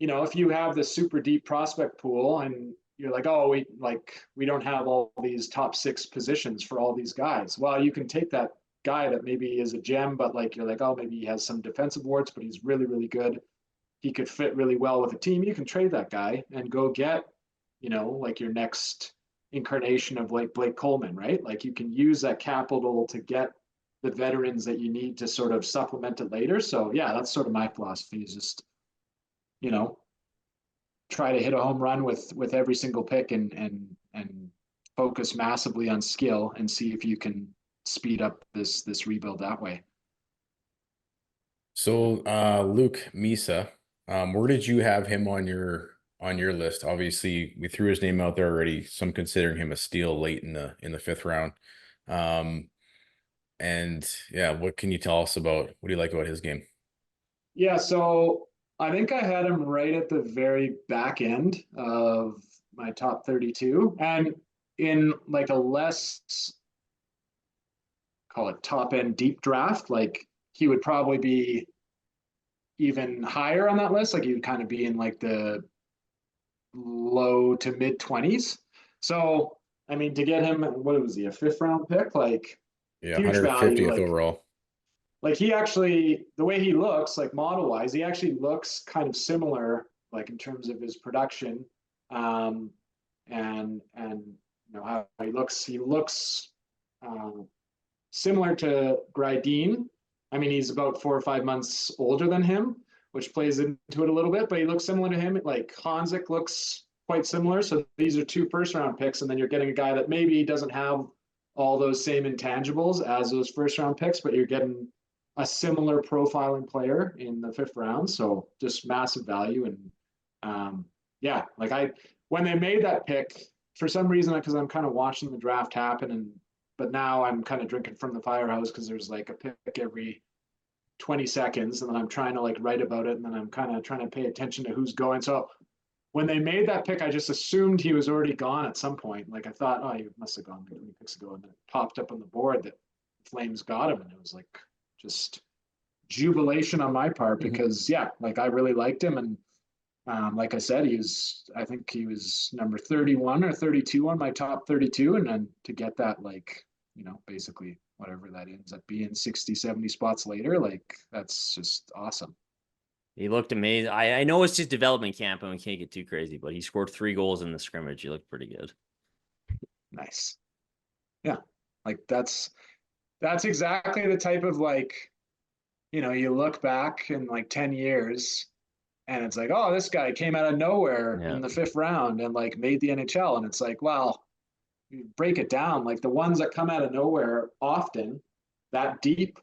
if you have this super deep prospect pool and you're like, oh, we don't have all these top 6 positions for all these guys. Well, you can take that guy that maybe is a gem, but like, you're like, oh, maybe he has some defensive warts, but he's really, really good. He could fit really well with a team. You can trade that guy and go get, like your next incarnation of like Blake Coleman, right? Like you can use that capital to get the veterans that you need to sort of supplement it later. So yeah, that's sort of my philosophy, is just, try to hit a home run with every single pick and focus massively on skill and see if you can speed up this rebuild that way. So Luke Misa, where did you have him on your list? Obviously, we threw his name out there already. Some considering him a steal late in the fifth round. And yeah, what can you tell us about what do you like about his game? Yeah, so I think I had him right at the very back end of my top 32, and in like a less, call it top end deep draft, like he would probably be even higher on that list. Like he would kind of be in like the low to mid 20s. So I mean, to get him, what was he, a fifth round pick? Like Yeah, huge value. 150th overall. Like he actually, the way he looks, like model wise, he actually looks kind of similar, like in terms of his production, and you know how he looks. He looks similar to Gridin. I mean, he's about 4 or 5 months older than him, which plays into it a little bit. But he looks similar to him. Like Hanzik looks quite similar. So these are 2 first-round picks, and then you're getting a guy that maybe doesn't have all those same intangibles as those first-round picks, but you're getting a similar profiling player in the 5th round. So just massive value. And yeah, like when they made that pick, for some reason, because I'm kind of watching the draft happen, but now I'm kind of drinking from the fire hose because there's like a pick every 20 seconds, and then I'm trying to like write about it, and then I'm kind of trying to pay attention to who's going. So when they made that pick, I just assumed he was already gone at some point. Like I thought, oh, he must have gone 20 picks ago, and then it popped up on the board that Flames got him, and it was like just jubilation on my part because yeah, like I really liked him, and like I said, I think he was number 31 or 32 on my top 32, and then to get that, like, you know, basically whatever that ends up being 60, 70 spots later, like that's just awesome. He looked amazing. I know it's just development camp and we can't get too crazy, but he scored 3 goals in the scrimmage. He looked pretty good. Nice. Yeah. Like that's exactly the type of, like, you know, you look back in like 10 years and it's like, oh, this guy came out of nowhere in the 5th round and like made the NHL. And it's like, well, you break it down, like the ones that come out of nowhere often that deep,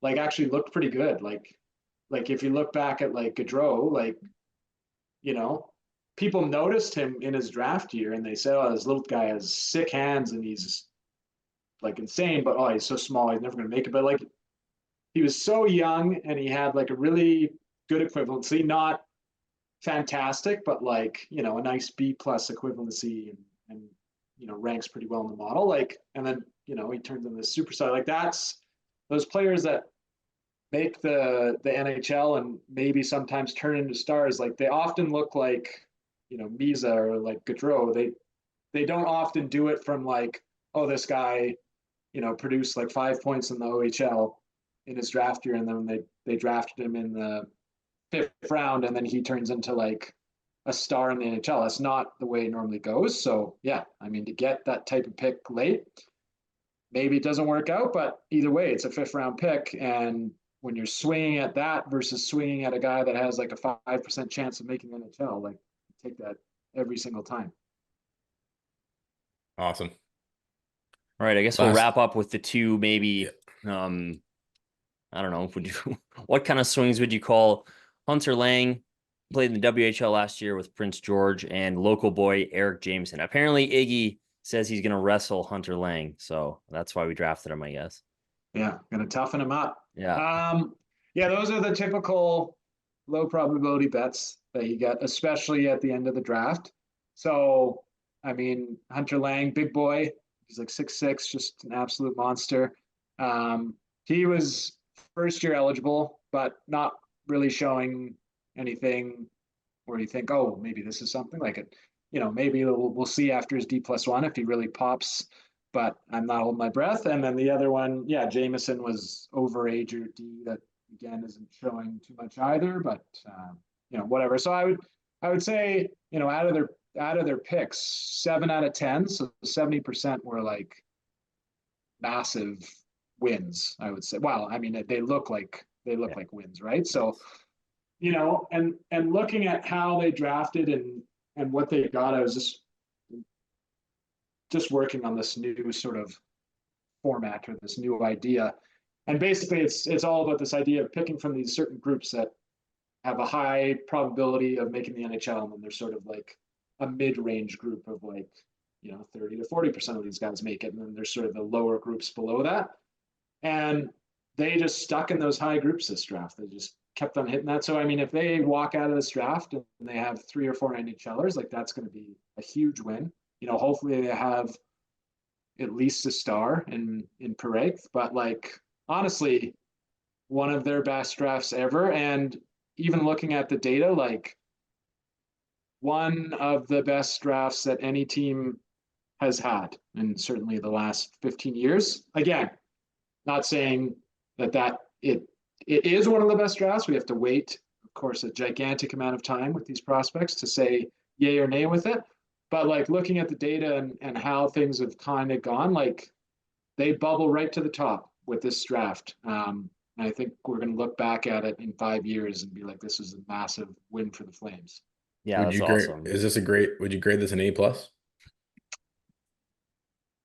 like actually looked pretty good. Like if you look back at like Gaudreau, like, you know, people noticed him in his draft year and they said, oh, this little guy has sick hands and he's like insane, but oh, he's so small, he's never going to make it. But like he was so young and he had like a really good equivalency, not fantastic, but like, you know, a nice B+ equivalency, and you know, ranks pretty well in the model. Like, and then, you know, he turns into this superstar. Like that's those players that make the NHL and maybe sometimes turn into stars. Like they often look like, you know, Misa or like Gaudreau. They don't often do it from like, oh, this guy, you know, produced like 5 points in the OHL in his draft year, and then they drafted him in the 5th round, and then he turns into like a star in the NHL. That's not the way it normally goes. So yeah, I mean, to get that type of pick late, maybe it doesn't work out, but either way, it's a 5th round pick. And when you're swinging at that versus swinging at a guy that has like a 5% chance of making NHL, like take that every single time. Awesome. All right, I guess we'll wrap up with the 2 maybe. I don't know. What kind of swings would you call Hunter Lang? Played in the WHL last year with Prince George, and local boy Eric Jameson. Apparently, Iggy says he's going to wrestle Hunter Lang, so that's why we drafted him, I guess. Yeah, going to toughen him up. Yeah. Yeah, those are the typical low probability bets that you get, especially at the end of the draft. So, I mean, Hunter Lang, big boy. He's like 6'6", just an absolute monster. He was first year eligible, but not really showing anything where you think, oh, maybe this is something like it. You know, maybe we'll see after his D+1 if he really pops, but I'm not holding my breath. And then the other one, yeah, Jameson was over age or D, that again isn't showing too much either, but you know, whatever. So I would say, you know, out of their picks, 7 out of 10, so 70% were like massive wins, I would say. Well, I mean, they look like wins, right? So you know, and looking at how they drafted and what they got, I was just working on this new sort of format or this new idea. And basically it's all about this idea of picking from these certain groups that have a high probability of making the NHL, and then there's sort of like a mid-range group of like, you know, 30 to 40% of these guys make it, and then there's sort of the lower groups below that. And they just stuck in those high groups this draft. They just kept on hitting that. So I mean, if they walk out of this draft and they have 3 or 4 NHLers, like that's going to be a huge win. You know, hopefully they have at least a star in Parekh, but like honestly, one of their best drafts ever. And even looking at the data, like one of the best drafts that any team has had in certainly the last 15 years. Again, not saying that it is one of the best drafts. We have to wait, of course, a gigantic amount of time with these prospects to say yay or nay with it. But like looking at the data and how things have kind of gone, like they bubble right to the top with this draft. And I think we're going to look back at it in 5 years and be like, this is a massive win for the Flames. Yeah, that's awesome. Would you grade this an A+?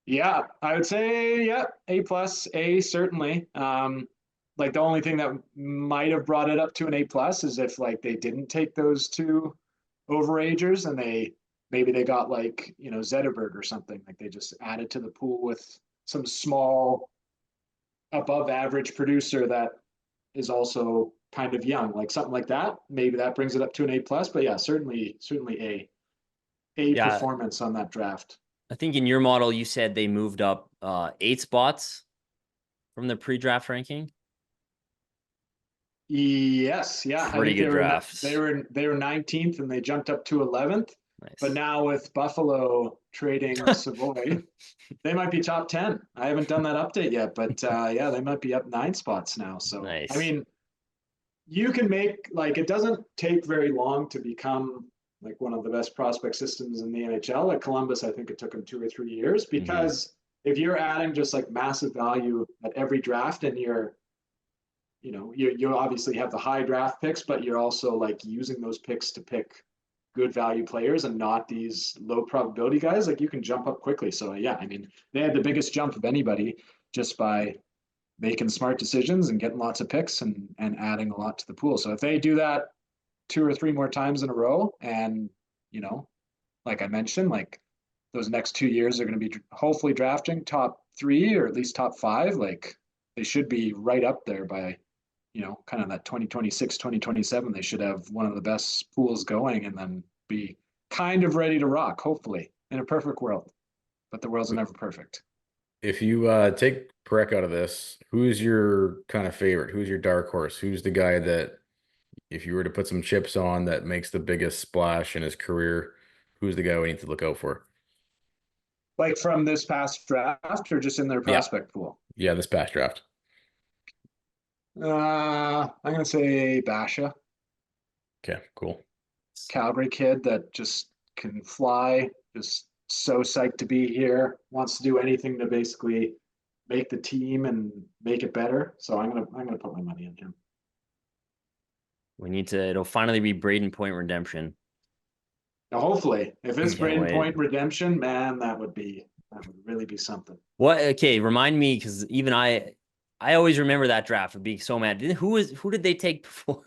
Yeah, I would say, yeah, A+, A certainly. Like the only thing that might have brought it up to an A+ is if like they didn't take those 2 overagers and maybe they got like, you know, Zetterberg or something, like they just added to the pool with some small above average producer that is also kind of young, like something like that. Maybe that brings it up to an A+, but yeah, certainly A performance on that draft. I think in your model, you said they moved up 8 spots from the pre-draft ranking. Yes, yeah. Pretty good draft. They were 19th and they jumped up to 11th. Nice. But now with Buffalo trading Savoy, they might be top 10. I haven't done that update yet, but yeah, they might be up 9 spots now. So nice. I mean, you can make like it doesn't take very long to become like one of the best prospect systems in the NHL. At Columbus, I think it took them 2 or 3 years because if you're adding just like massive value at every draft and you obviously have the high draft picks, but you're also like using those picks to pick good value players and not these low probability guys, like you can jump up quickly. So yeah, I mean, they had the biggest jump of anybody just by making smart decisions and getting lots of picks and adding a lot to the pool. So if they do that 2 or 3 more times in a row, and you know, like I mentioned, like those next 2 years are going to be hopefully drafting top 3 or at least top 5, like they should be right up there by, you know, kind of that 2026, 2027, they should have one of the best pools going and then be kind of ready to rock, hopefully, in a perfect world. But the world's never perfect. If you take Parekh out of this, who's your kind of favorite? Who's your dark horse? Who's the guy that, if you were to put some chips on, that makes the biggest splash in his career? Who's the guy we need to look out for? Like from this past draft or just in their prospect pool? Yeah, this past draft. I'm gonna say Basha. Okay, cool. Calgary kid that just can fly, just so psyched to be here, wants to do anything to basically make the team and make it better. So I'm gonna put my money on him. It'll finally be Brayden Point redemption. Now, hopefully, if it's Brayden Point redemption, man, that would really be something. What? Okay, remind me, because even I always remember that draft of being so mad. Who did they take before?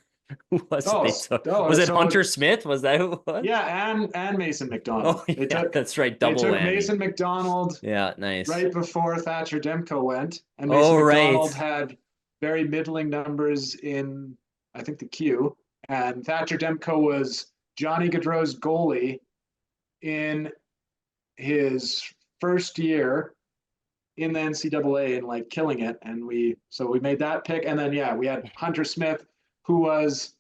Who was it? Was it Hunter Smith? Was that who it was? Yeah, and Mason McDonald. Oh, yeah, that's right. Double whammy. They took Mason McDonald. Yeah, nice. Right before Thatcher Demko went, and Mason McDonald had very middling numbers in, I think, the Q, and Thatcher Demko was Johnny Gaudreau's goalie in his first year in the NCAA and like killing it. And we made that pick. And then, yeah, we had Hunter Smith, who was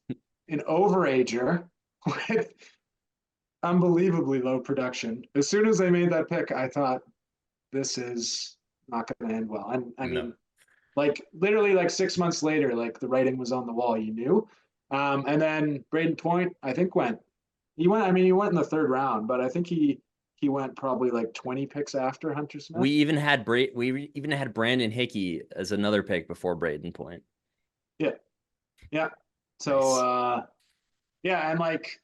an overager with unbelievably low production. As soon as they made that pick, I thought this is not going to end well. And I mean, like literally like 6 months later, like the writing was on the wall, you knew. And then Brayden Point, I think he went in the 3rd round, but I think he went probably like 20 picks after Hunter Smith. We even had Brandon Hickey as another pick before Brayden Point. Yeah. So Yeah, and like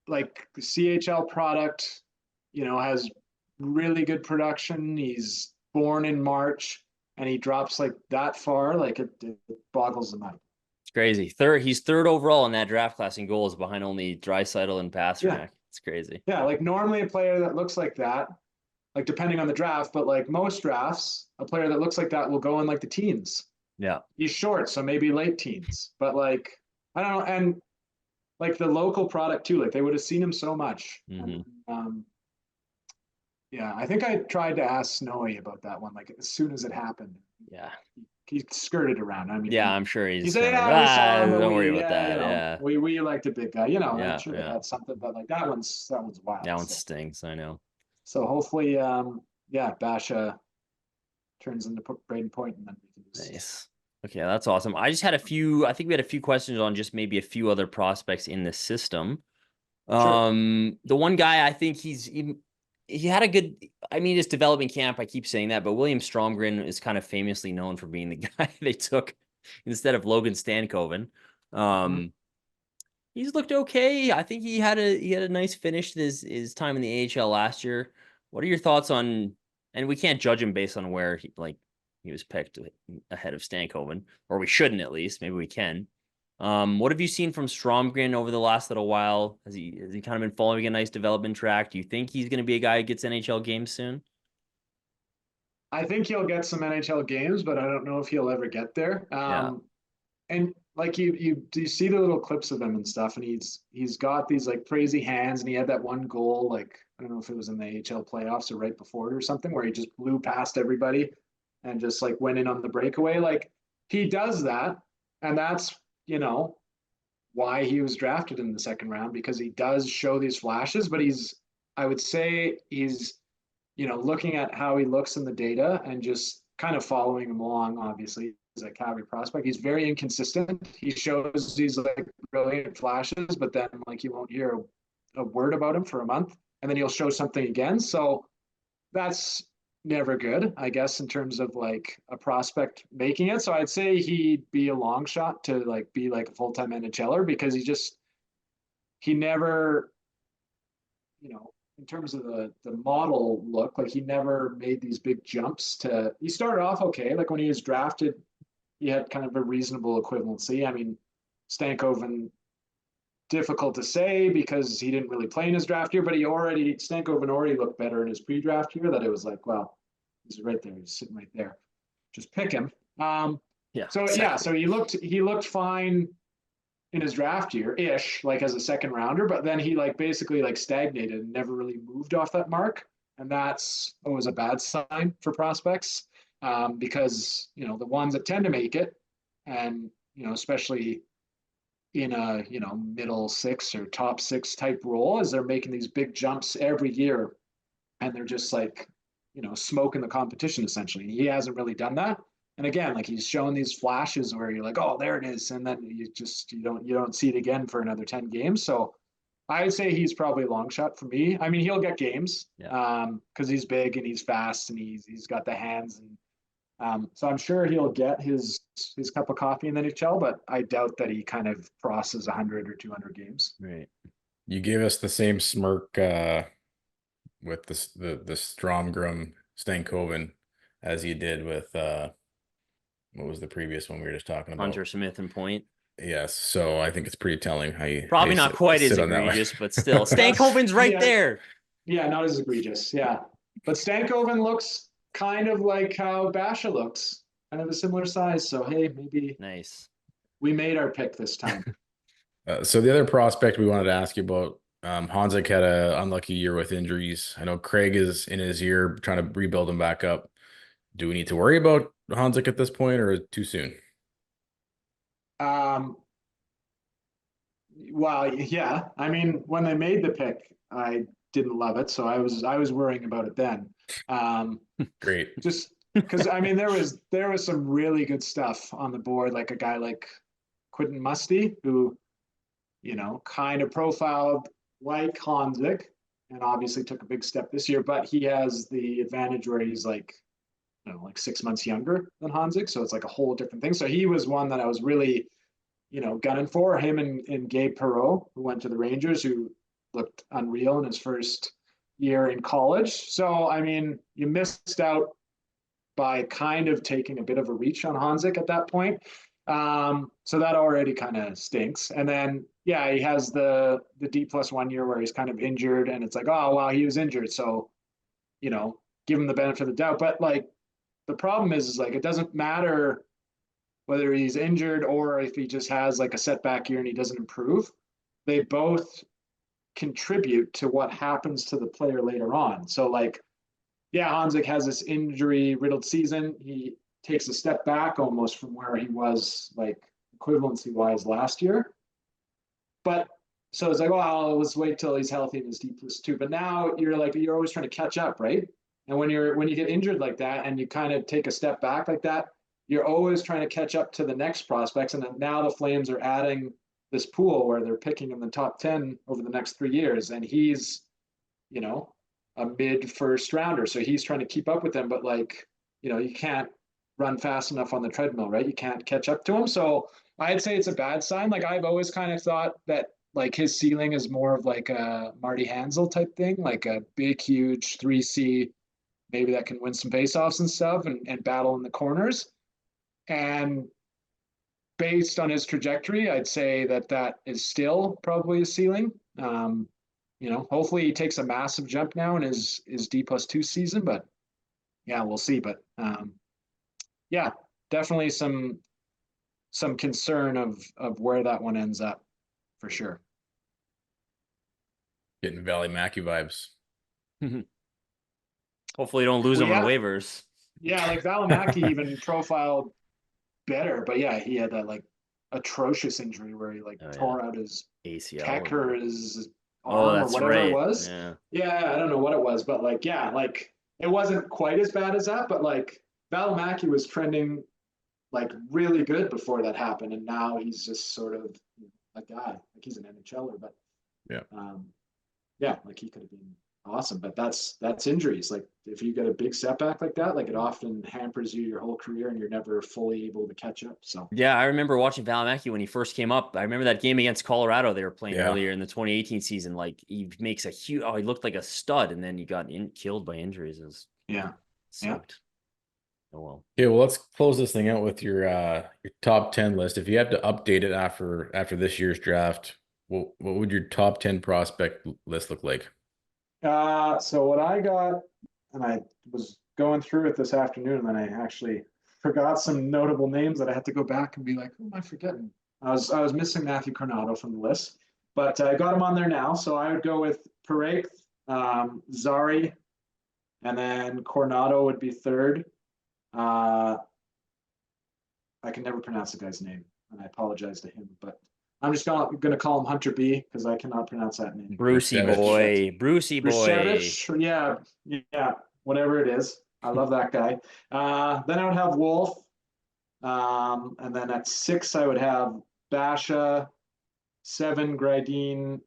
the CHL product, has really good production. He's born in March and he drops like that far, like it boggles the mind. It's crazy. He's third overall in that draft class in goals behind only Draisaitl and Pasternak. It's crazy. Yeah, like normally a player that looks like that, like depending on the draft, but like most drafts, a player that looks like that will go in like the teens. Yeah. He's short, so maybe late teens. But like, I don't know, and like the local product too, like they would have seen him so much. Mhm. And, yeah, I think I tried to ask Snowy about that one, like as soon as it happened. Yeah. He skirted around. I mean, Yeah, I'm sure he he's said, kind of "Yeah, like, we saw him, but don't we, worry about yeah, that. Yeah. we elected big guy, I'm Yeah. sure they Yeah. had something, but like that one's wild." That one So, stinks. I know. so hopefully, yeah, Basha turns into Braden Point, and then we can just Nice. Okay, that's awesome. I just had a few, I think we had a few questions on just maybe a few other prospects in the system. Sure. The one guy I think he had a good, I mean, his development camp, I keep saying that, but William Stromgren is kind of famously known for being the guy they took instead of Logan Stankoven. He's looked okay. I think he had a nice finish his time in the AHL last year. What are your thoughts on, and we can't judge him based on where he was picked ahead of Stankoven, or we shouldn't at least. Maybe we can. What have you seen from Stromgren over the last little while? Has he kind of been following a nice development track? Do you think he's going to be a guy who gets NHL games soon? I think he'll get some NHL games, but I don't know if he'll ever get there. And like you see the little clips of him and stuff, and he's got these like crazy hands, and he had that one goal, like I don't know if it was in the AHL playoffs or right before it or something, where he just blew past everybody and just like went in on the breakaway. Like he does that, and that's why he was drafted in the second round, because he does show these flashes, but I would say he's looking at how he looks in the data and just kind of following him along. Obviously, he's a Calgary prospect. He's very inconsistent. He shows these like brilliant flashes, but then like you won't hear a word about him for a month, and then he'll show something again. So that's never good, I guess, in terms of like a prospect making it. So I'd say he'd be a long shot to like be like a full-time NHLer, because he never, in terms of the model look, like he never made these big jumps he started off okay. Like when he was drafted, he had kind of a reasonable equivalency. I mean, Stankoven, difficult to say because he didn't really play in his draft year, but Stankoven already looked better in his pre-draft year, that it was like, well, he's right there. He's sitting right there. Just pick him. Yeah. So exactly. yeah, so he looked fine in his draft year ish, like as a second rounder, but then he like basically like stagnated and never really moved off that mark. And that's always a bad sign for prospects, because, the ones that tend to make it, and, especially in a, middle six or top six type role, is they're making these big jumps every year, and they're just like, smoking the competition essentially. And he hasn't really done that. And again, like he's shown these flashes where you're like, oh, there it is, and then you don't see it again for another 10 games. So I would say he's probably a long shot for me. I mean, he'll get games, because he's big and he's fast and he's got the hands, and so I'm sure he'll get his cup of coffee in the NHL, but I doubt that he kind of crosses 100 or 200 games. Right. You gave us the same smirk with the Stromgren Stankoven as you did with what was the previous one we were just talking about? Hunter Smith and Point. Yes, so I think it's pretty telling how you Probably not quite as egregious, but still, Stankoven's right there. Yeah, not as egregious. Yeah, but Stankoven looks kind of like how Basha looks, kind of a similar size. So hey, maybe Nice. We made our pick this time. So the other prospect we wanted to ask you about, Hanzel had an unlucky year with injuries. I know Craig is in his year trying to rebuild him back up. Do we need to worry about Hanzel at this point, or too soon? Well, yeah. I mean, when they made the pick, I didn't love it, so I was worrying about it then. Great. Just because I mean, there was some really good stuff on the board, like a guy like Quentin Musty, who, kind of profiled like Hanzik, and obviously took a big step this year, but he has the advantage where he's like, like 6 months younger than Hanzik, so it's like a whole different thing. So he was one that I was really gunning for him and Gabe Perreault, who went to the Rangers, who looked unreal in his first year in college. So, I mean, you missed out by kind of taking a bit of a reach on Hanzik at that point. So that already kind of stinks. And then, yeah, he has the D+1 year where he's kind of injured, and it's like, oh, wow, he was injured. So, give him the benefit of the doubt. But like, the problem is like, it doesn't matter whether he's injured or if he just has like a setback year and he doesn't improve. They both contribute to what happens to the player later on. So like, yeah, Hanzik has this injury riddled season. He takes a step back almost from where he was like equivalency wise last year. But so it's like, well, let's wait till he's healthy and his D+2. But now you're always trying to catch up, right? And when you get injured like that and you kind of take a step back like that, you're always trying to catch up to the next prospects. And then now the Flames are adding this pool where they're picking in the top 10 over the next 3 years. And he's, a mid first rounder. So he's trying to keep up with them, but like, you can't run fast enough on the treadmill, right? You can't catch up to him. So I'd say it's a bad sign. Like I've always kind of thought that like his ceiling is more of like a Marty Hanzel type thing, like a big, huge 3C, maybe that can win some faceoffs and stuff and battle in the corners. And based on his trajectory, I'd say that is still probably his ceiling. Hopefully he takes a massive jump now in his D+2 season, but yeah, we'll see. But yeah, definitely some concern of where that one ends up for sure. Getting Valley Mackey vibes. Hopefully you don't lose him on waivers. Yeah, like Valimaki even profiled better, but yeah, he had that like atrocious injury where he tore out his ACL pec or his arm or whatever it was. Yeah, I don't know what it was, but like, yeah, like it wasn't quite as bad as that, but like Valimaki was trending like really good before that happened, and now he's just sort of a guy, like he's an NHLer, but like he could have been awesome, but that's injuries. Like if you get a big setback like that, like it often hampers you your whole career and you're never fully able to catch up. So yeah, I remember watching Valimaki when he first came up. I remember that game against Colorado they were playing earlier in the 2018 season. Like he makes a huge, he looked like a stud, and then he got killed by injuries. It was sucked. Oh well. Okay, well, let's close this thing out with your top 10 list. If you had to update it after this year's draft, what would your top 10 prospect list look like? So what I got, and I was going through it this afternoon, and then I actually forgot some notable names that I had to go back and be like, who am I forgetting? I was missing Matthew Coronado from the list, but I got him on there now. So I would go with Parekh, Zari, and then Coronado would be third. I can never pronounce the guy's name, and I apologize to him, but I'm just going to call him Hunter B because I cannot pronounce that name. Brucey boy. Yeah, whatever it is. I love that guy. Then I would have Wolf. And then at 6, I would have Basha. 7, Gridin.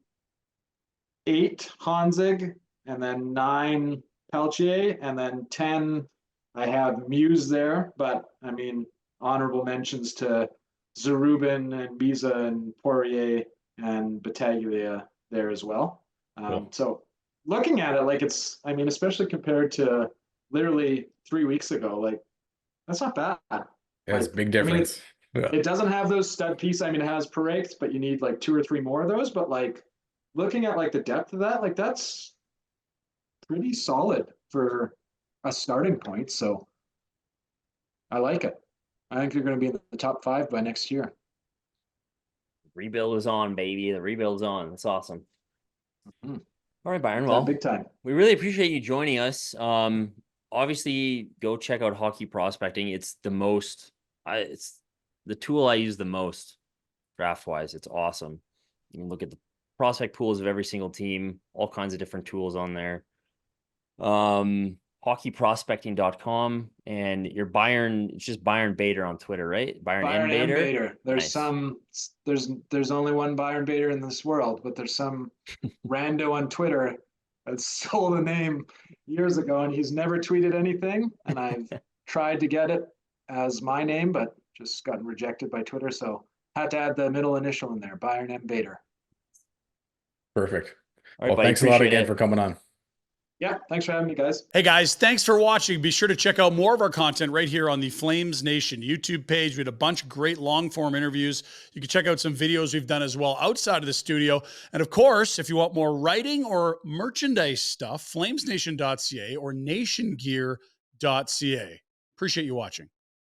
8, Hanzig. And then 9, Peltier. And then 10, I have Mews there. But, I mean, honorable mentions to Zarubin and Misa and Poirier and Battaglia there as well. Cool. So looking at it, like it's, I mean, especially compared to literally 3 weeks ago, like that's not bad. That's a big difference. I mean, it doesn't have those stud pieces. I mean, it has Parekh, but you need like 2 or 3 more of those. But like looking at like the depth of that, like that's pretty solid for a starting point. So I like it. I think you're going to be in the top 5 by next year. Rebuild is on, baby. The rebuild is on. That's awesome. All right, Byron. Well, big time. We really appreciate you joining us. Obviously, go check out Hockey Prospecting. It's it's the tool I use the most draft wise. It's awesome. You can look at the prospect pools of every single team, all kinds of different tools on there. Hockeyprospecting.com, and your Byron, it's just Byron Bader on Twitter, right? Byron M. Bader. There's nice. There's only one Byron Bader in this world, but there's some rando on Twitter that stole the name years ago, and he's never tweeted anything. And I've tried to get it as my name, but just gotten rejected by Twitter. So Had to add the middle initial in there, Byron M. Bader. Perfect. All right, Well, buddy, thanks a lot appreciate again it. for coming on. Yeah, thanks for having me, guys. Hey guys, thanks for watching. Be sure to check out more of our content right here on the Flames Nation YouTube page. We had a bunch of great long form interviews. You can check out some videos we've done as well outside of the studio. And of course, if you want more writing or merchandise stuff, flamesnation.ca or nationgear.ca. Appreciate you watching.